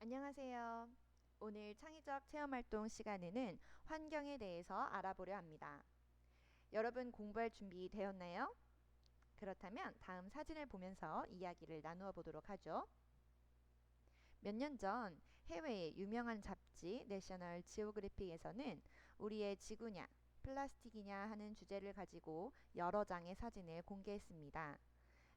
안녕하세요. 오늘 창의적 체험활동 시간에는 환경에 대해서 알아보려 합니다. 여러분 공부할 준비 되었나요? 그렇다면 다음 사진을 보면서 이야기를 나누어 보도록 하죠. 몇 년 전 해외의 유명한 잡지 내셔널 지오그래픽에서는 우리의 지구냐, 플라스틱이냐 하는 주제를 가지고 여러 장의 사진을 공개했습니다.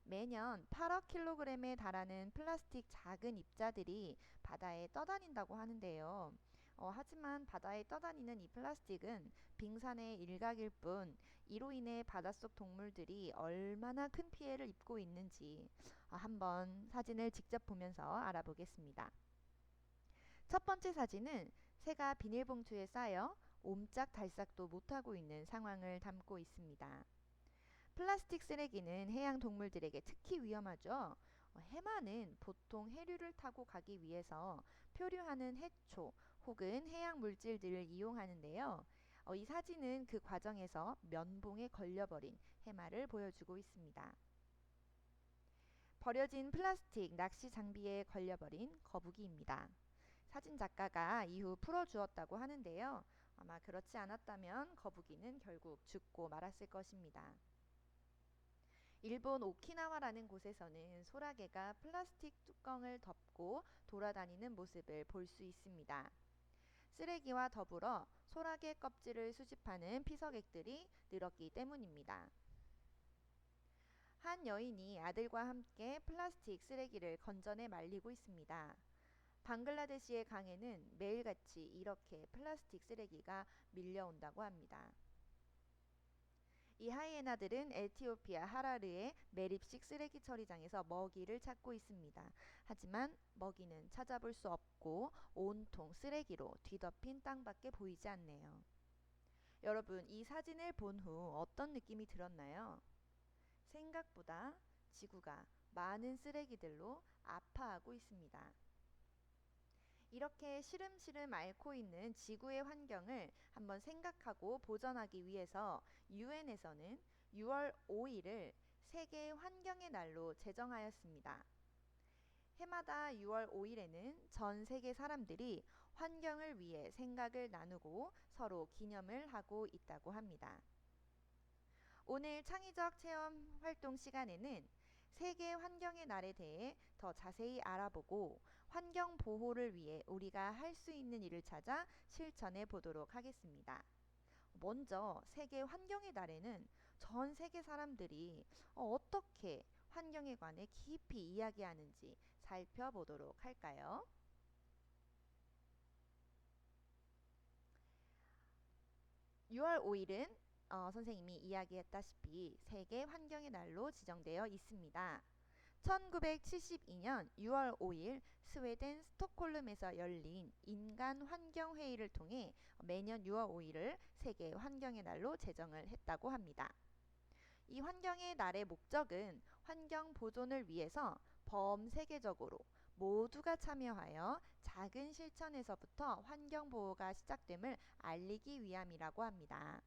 매년 8억 킬로그램에 달하는 플라스틱 작은 입자들이 바다에 떠다닌다고 하는데요. 하지만 바다에 떠다니는 이 플라스틱은 빙산의 일각일 뿐 이로 인해 바닷속 동물들이 얼마나 큰 피해를 입고 있는지 한번 사진을 직접 보면서 알아보겠습니다. 첫 번째 사진은 새가 비닐봉투에 쌓여 옴짝달싹도 못하고 있는 상황을 담고 있습니다. 플라스틱 쓰레기는 해양 동물들에게 특히 위험하죠. 해마는 보통 해류를 타고 가기 위해서 표류하는 해초 혹은 해양 물질들을 이용하는데요. 이 사진은 그 과정에서 면봉에 걸려버린 해마를 보여주고 있습니다. 버려진 플라스틱 낚시 장비에 걸려버린 거북이입니다. 사진 작가가 이후 풀어주었다고 하는데요. 아마 그렇지 않았다면 거북이는 결국 죽고 말았을 것입니다. 일본 오키나와라는 곳에서는 소라게가 플라스틱 뚜껑을 덮고 돌아다니는 모습을 볼 수 있습니다. 쓰레기와 더불어 소라게 껍질을 수집하는 피서객들이 늘었기 때문입니다. 한 여인이 아들과 함께 플라스틱 쓰레기를 건져내 말리고 있습니다. 방글라데시의 강에는 매일같이 이렇게 플라스틱 쓰레기가 밀려온다고 합니다. 이 하이에나들은 에티오피아 하라르의 매립식 쓰레기 처리장에서 먹이를 찾고 있습니다. 하지만 먹이는 찾아볼 수 없고 온통 쓰레기로 뒤덮인 땅밖에 보이지 않네요. 여러분, 이 사진을 본 후 어떤 느낌이 들었나요? 생각보다 지구가 많은 쓰레기들로 아파하고 있습니다. 이렇게 시름시름 앓고 있는 지구의 환경을 한번 생각하고 보전하기 위해서 유엔에서는 6월 5일을 세계 환경의 날로 제정하였습니다. 해마다 6월 5일에는 전 세계 사람들이 환경을 위해 생각을 나누고 서로 기념을 하고 있다고 합니다. 오늘 창의적 체험 활동 시간에는 세계 환경의 날에 대해 더 자세히 알아보고 환경 보호를 위해 우리가 할 수 있는 일을 찾아 실천해 보도록 하겠습니다. 먼저 세계 환경의 날에는 전 세계 사람들이 어떻게 환경에 관해 깊이 이야기하는지 살펴보도록 할까요? 6월 5일은 선생님이 이야기했다시피 세계 환경의 날로 지정되어 있습니다. 1972년 6월 5일 스웨덴 스톡홀름에서 열린 인간 환경 회의를 통해 매년 6월 5일을 세계 환경의 날로 제정을 했다고 합니다. 이 환경의 날의 목적은 환경 보존을 위해서 범세계적으로 모두가 참여하여 작은 실천에서부터 환경 보호가 시작됨을 알리기 위함이라고 합니다.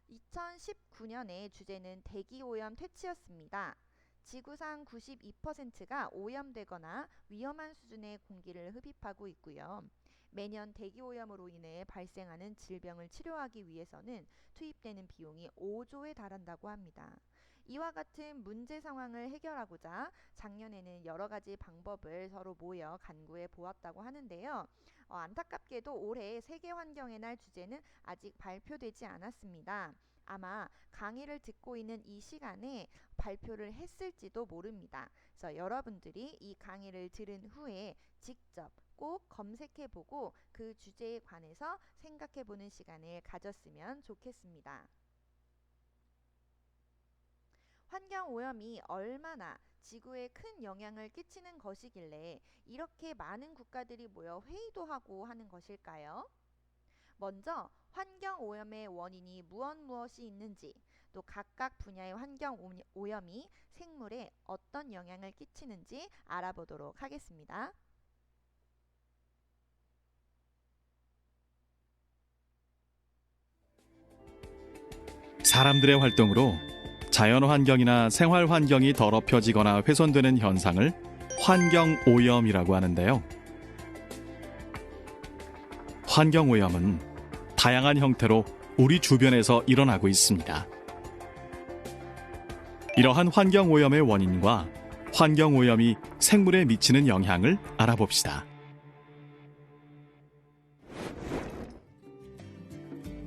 2019년의 주제는 대기오염 퇴치였습니다. 지구상 92%가 오염되거나 위험한 수준의 공기를 흡입하고 있고요. 매년 대기오염으로 인해 발생하는 질병을 치료하기 위해서는 투입되는 비용이 5조에 달한다고 합니다. 이와 같은 문제 상황을 해결하고자 작년에는 여러 가지 방법을 서로 모여 간구해 보았다고 하는데요. 안타깝게도 올해 세계환경의 날 주제는 아직 발표되지 않았습니다. 아마 강의를 듣고 있는 이 시간에 발표를 했을지도 모릅니다. 그래서 여러분들이 이 강의를 들은 후에 직접 꼭 검색해보고 그 주제에 관해서 생각해보는 시간을 가졌으면 좋겠습니다. 환경오염이 얼마나 지구에 큰 영향을 끼치는 것이길래 이렇게 많은 국가들이 모여 회의도 하고 하는 것일까요? 먼저 환경오염의 원인이 무엇이 있는지, 또 각각 분야의 환경오염이 생물에 어떤 영향을 끼치는지 알아보도록 하겠습니다. 사람들의 활동으로 자연 환경이나 생활 환경이 더럽혀지거나 훼손되는 현상을 환경오염이라고 하는데요. 환경오염은 다양한 형태로 우리 주변에서 일어나고 있습니다. 이러한 환경오염의 원인과 환경오염이 생물에 미치는 영향을 알아봅시다.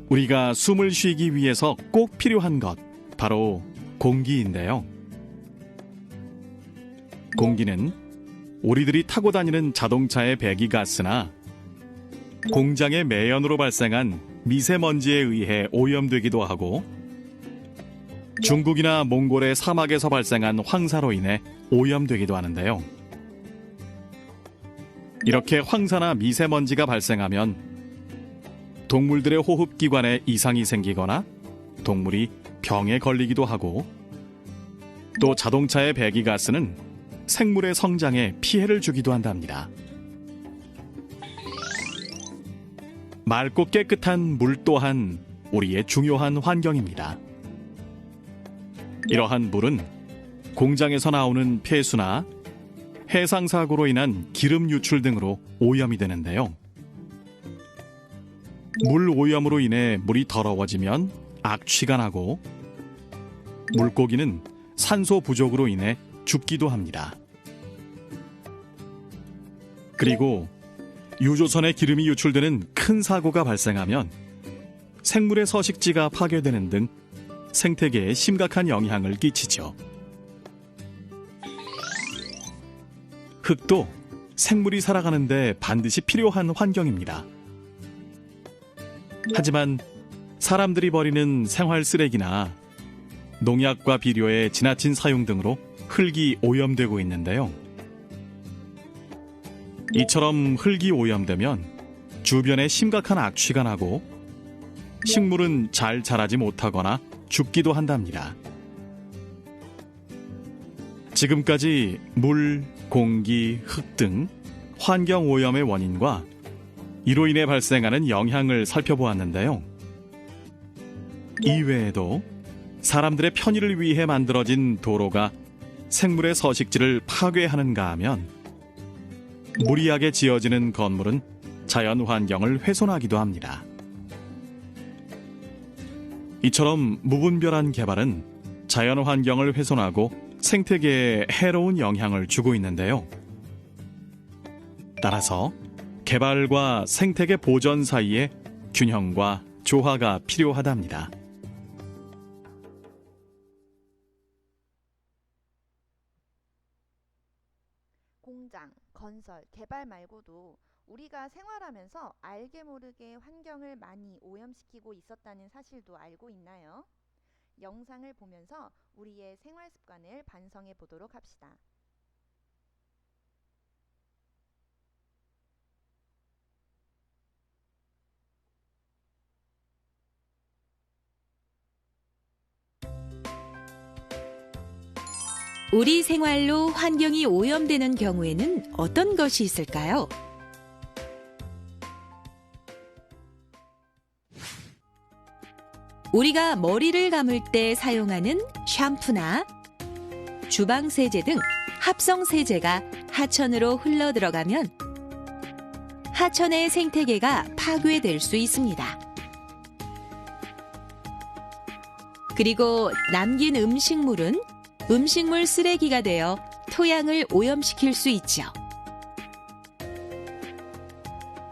우리가 숨을 쉬기 위해서 꼭 필요한 것, 바로 공기인데요. 공기는 우리들이 타고 다니는 자동차의 배기가스나 공장의 매연으로 발생한 미세먼지에 의해 오염되기도 하고, 중국이나 몽골의 사막에서 발생한 황사로 인해 오염되기도 하는데요. 이렇게 황사나 미세먼지가 발생하면 동물들의 호흡기관에 이상이 생기거나 동물이 병에 걸리기도 하고, 또 자동차의 배기가스는 생물의 성장에 피해를 주기도 한답니다. 맑고 깨끗한 물 또한 우리의 중요한 환경입니다. 이러한 물은 공장에서 나오는 폐수나 해상사고로 인한 기름 유출 등으로 오염이 되는데요. 물 오염으로 인해 물이 더러워지면 악취가 나고, 물고기는 산소 부족으로 인해 죽기도 합니다. 그리고 유조선에 기름이 유출되는 큰 사고가 발생하면 생물의 서식지가 파괴되는 등 생태계에 심각한 영향을 끼치죠. 흙도 생물이 살아가는데 반드시 필요한 환경입니다. 하지만 사람들이 버리는 생활 쓰레기나 농약과 비료의 지나친 사용 등으로 흙이 오염되고 있는데요. 이처럼 흙이 오염되면 주변에 심각한 악취가 나고 식물은 잘 자라지 못하거나 죽기도 한답니다. 지금까지 물, 공기, 흙 등 환경 오염의 원인과 이로 인해 발생하는 영향을 살펴보았는데요. 이외에도 사람들의 편의를 위해 만들어진 도로가 생물의 서식지를 파괴하는가 하면, 무리하게 지어지는 건물은 자연 환경을 훼손하기도 합니다. 이처럼 무분별한 개발은 자연 환경을 훼손하고 생태계에 해로운 영향을 주고 있는데요. 따라서 개발과 생태계 보전 사이에 균형과 조화가 필요하답니다. 공장, 건설, 개발 말고도 우리가 생활하면서 알게 모르게 환경을 많이 오염시키고 있었다는 사실도 알고 있나요? 영상을 보면서 우리의 생활 습관을 반성해 보도록 합시다. 우리 생활로 환경이 오염되는 경우에는 어떤 것이 있을까요? 우리가 머리를 감을 때 사용하는 샴푸나 주방 세제 등 합성 세제가 하천으로 흘러 들어가면 하천의 생태계가 파괴될 수 있습니다. 그리고 남긴 음식물은 음식물 쓰레기가 되어 토양을 오염시킬 수 있죠.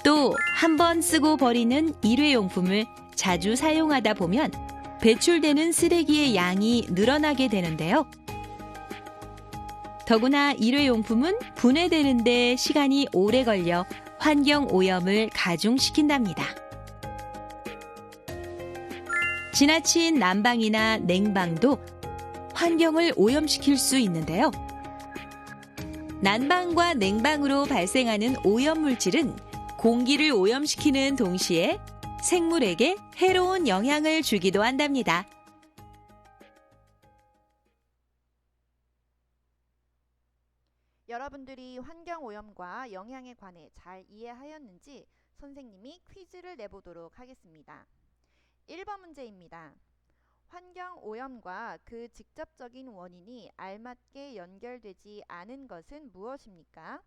또 한 번 쓰고 버리는 일회용품을 자주 사용하다 보면 배출되는 쓰레기의 양이 늘어나게 되는데요. 더구나 일회용품은 분해되는 데 시간이 오래 걸려 환경 오염을 가중시킨답니다. 지나친 난방이나 냉방도 환경을 오염시킬 수 있는데요. 난방과 냉방으로 발생하는 오염물질은 공기를 오염시키는 동시에 생물에게 해로운 영향을 주기도 한답니다. 여러분들이 환경오염과 영향에 관해 잘 이해하였는지 선생님이 퀴즈를 내보도록 하겠습니다. 1번 문제입니다. 환경 오염과 그 직접적인 원인이 알맞게 연결되지 않은 것은 무엇입니까?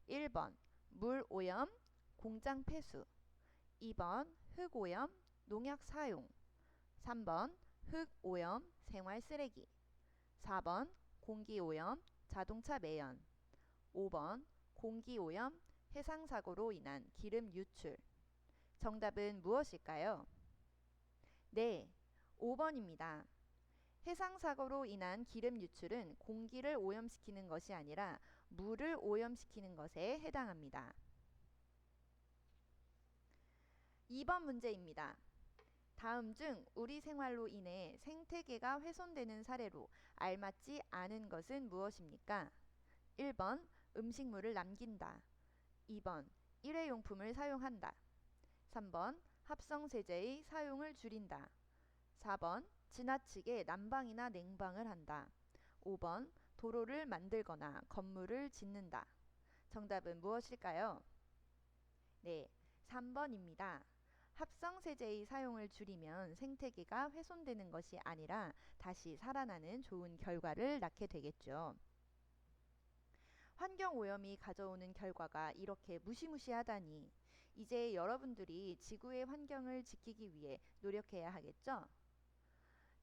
1번 물 오염, 공장 폐수. 2번 흙 오염, 농약 사용. 3번 흙 오염, 생활 쓰레기. 4번 공기 오염, 자동차 매연. 5번 공기 오염, 해상 사고로 인한 기름 유출. 정답은 무엇일까요? 네, 5번입니다. 해상 사고로 인한 기름 유출은 공기를 오염시키는 것이 아니라 물을 오염시키는 것에 해당합니다. 2번 문제입니다. 다음 중 우리 생활로 인해 생태계가 훼손되는 사례로 알맞지 않은 것은 무엇입니까? 1번 음식물을 남긴다. 2번 일회용품을 사용한다. 3번 합성세제의 사용을 줄인다. 4번 지나치게 난방이나 냉방을 한다. 5번 도로를 만들거나 건물을 짓는다. 정답은 무엇일까요? 네, 3번입니다. 합성세제의 사용을 줄이면 생태계가 훼손되는 것이 아니라 다시 살아나는 좋은 결과를 낳게 되겠죠. 환경오염이 가져오는 결과가 이렇게 무시무시하다니 이제 여러분들이 지구의 환경을 지키기 위해 노력해야 하겠죠?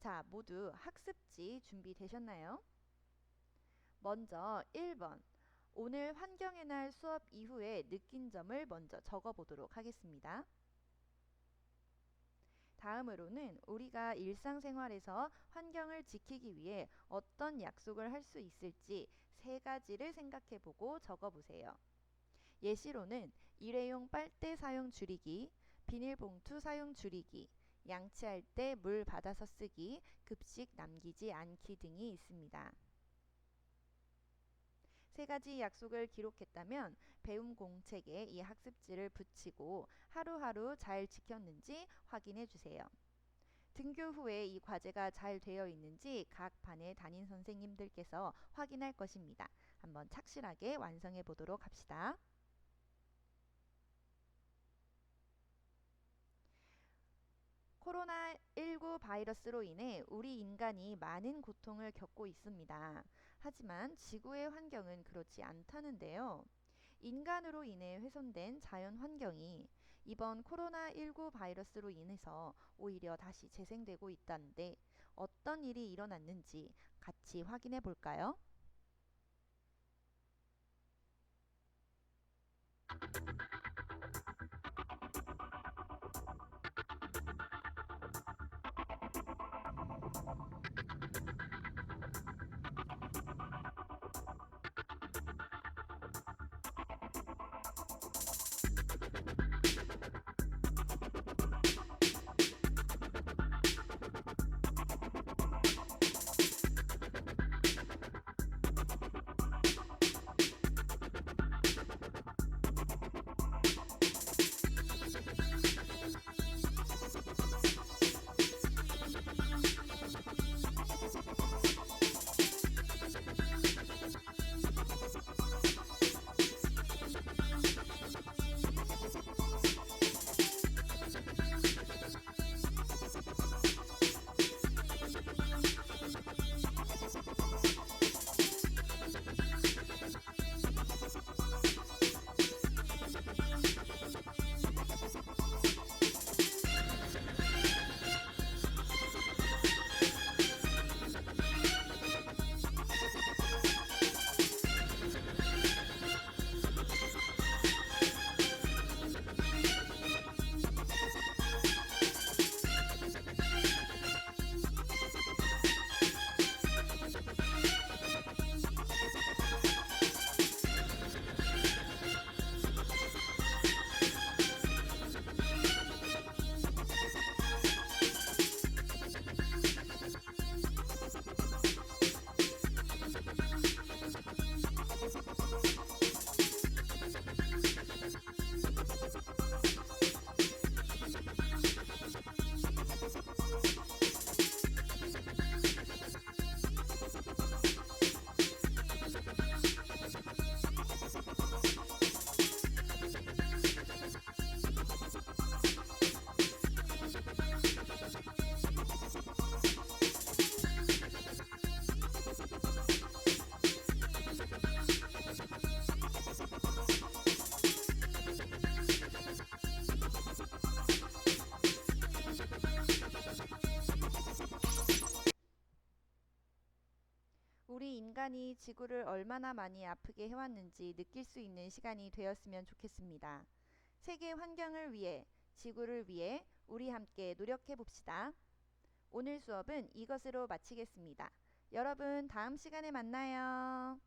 자, 모두 학습지 준비되셨나요? 먼저 1번 오늘 환경의 날 수업 이후에 느낀 점을 먼저 적어보도록 하겠습니다. 다음으로는 우리가 일상생활에서 환경을 지키기 위해 어떤 약속을 할 수 있을지 3가지를 생각해보고 적어보세요. 예시로는 일회용 빨대 사용 줄이기, 비닐봉투 사용 줄이기, 양치할 때 물 받아서 쓰기, 급식 남기지 않기 등이 있습니다. 3가지 약속을 기록했다면 배움 공책에 이 학습지를 붙이고 하루하루 잘 지켰는지 확인해 주세요. 등교 후에 이 과제가 잘 되어 있는지 각 반의 담임 선생님들께서 확인할 것입니다. 한번 착실하게 완성해 보도록 합시다. 코로나19 바이러스로 인해 우리 인간이 많은 고통을 겪고 있습니다. 하지만 지구의 환경은 그렇지 않다는데요. 인간으로 인해 훼손된 자연 환경이 이번 코로나19 바이러스로 인해서 오히려 다시 재생되고 있다는데 어떤 일이 일어났는지 같이 확인해 볼까요? 인간이 지구를 얼마나 많이 아프게 해왔는지 느낄 수 있는 시간이 되었으면 좋겠습니다. 세계 환경을 위해, 지구를 위해 우리 함께 노력해 봅시다. 오늘 수업은 이것으로 마치겠습니다. 여러분, 다음 시간에 만나요.